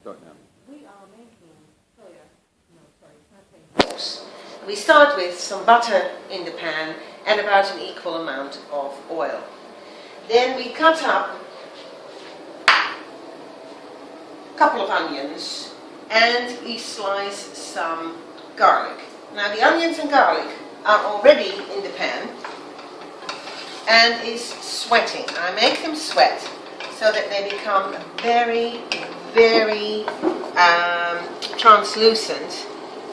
Start now. We are making soya, no, sorry, plantain sauce. We start with some butter in the pan and about an equal amount of oil. Then we cut up a couple of onions and we slice some garlic. Now the onions and garlic are already in the pan and is sweating. I make them sweat so that they become very translucent,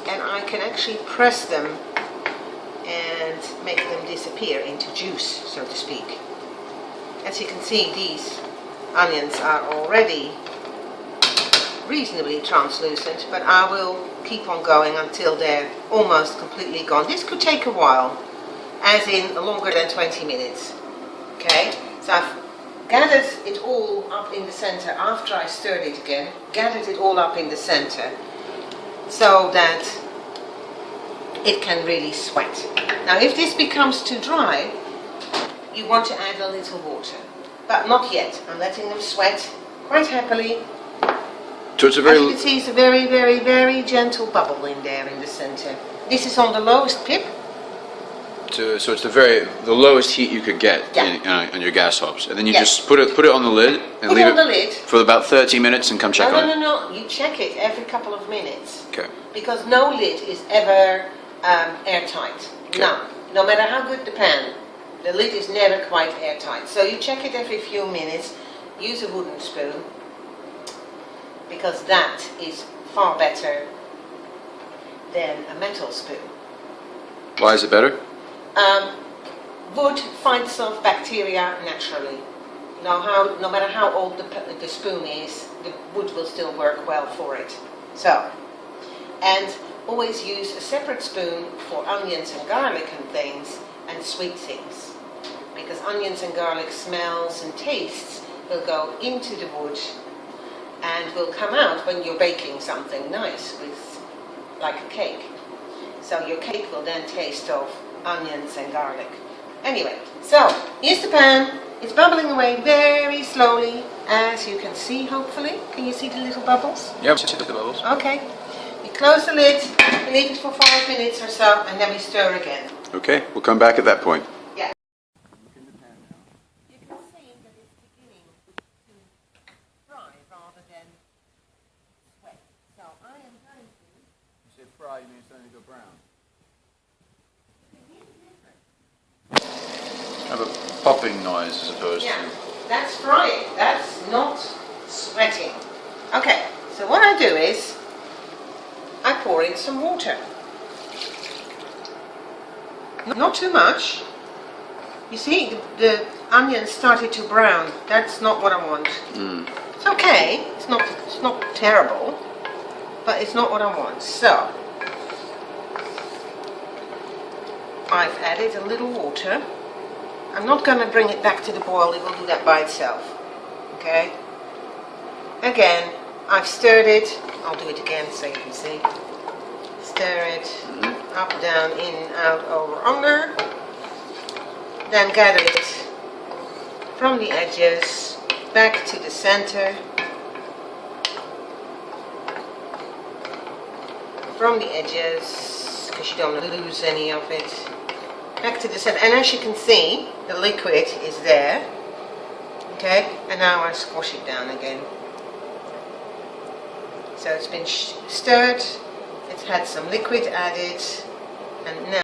and I can actually press them and make them disappear into juice, so to speak. As you can see, these onions are already reasonably translucent, but I will keep on going until they're almost completely gone. This could take a while, as in longer than 20 minutes. Okay, so I've gathered it all up in the center after I stirred it again, gathered it all up in the center so that it can really sweat. Now if this becomes too dry, you want to add a little water, but not yet. I'm letting them sweat quite happily. So it's a As very you can see, it's a very gentle bubble in there in the center. This is on the lowest pip. so it's the lowest heat you could get Yeah. on your gas hobs, and then you Yes. just put it on the lid and Put leave it on it the lid. for about 30 minutes and come check on it. No. You check it every couple of minutes. Okay. Because no lid is ever airtight. Okay. No matter how good the pan, the lid is never quite airtight. So you check it every few minutes. Use a wooden spoon, because that is far better than a metal spoon. Why is it better? Wood fights off bacteria naturally. No matter how old the spoon is, the wood will still work well for it. So, and always use a separate spoon for onions and garlic and things, and sweet things. Because onions and garlic smells and tastes will go into the wood and will come out when you're baking something nice with, like a cake. So your cake will then taste of onions and garlic. Anyway, so here's the pan. It's bubbling away very slowly, as you can see, hopefully. Can you see the little bubbles? Yeah, see the bubbles. Okay. We close the lid, we leave it for 5 minutes or so, and then we stir again. Okay, we'll come back at that point. Yeah. You can see that it's beginning to fry rather than sweat. So I am going to... You say fry, you mean it's starting to go brown? Have a popping noise as opposed Yeah, to... that's frying. That's not sweating. Okay, so what I do is I pour in some water. Not too much. You see, the onions started to brown. That's not what I want. It's okay. It's not terrible, but it's not what I want. So I've added a little water. I'm not going to bring it back to the boil, it will do that by itself. Okay? Again, I've stirred it. I'll do it again so you can see. Stir it up, down, in, out, over, under. Then gather it from the edges back to the center. From the edges, because you don't want to lose any of it. Back to the center, and as you can see, the liquid is there. Okay, and now I squash it down again. So it's been stirred, it's had some liquid added, and now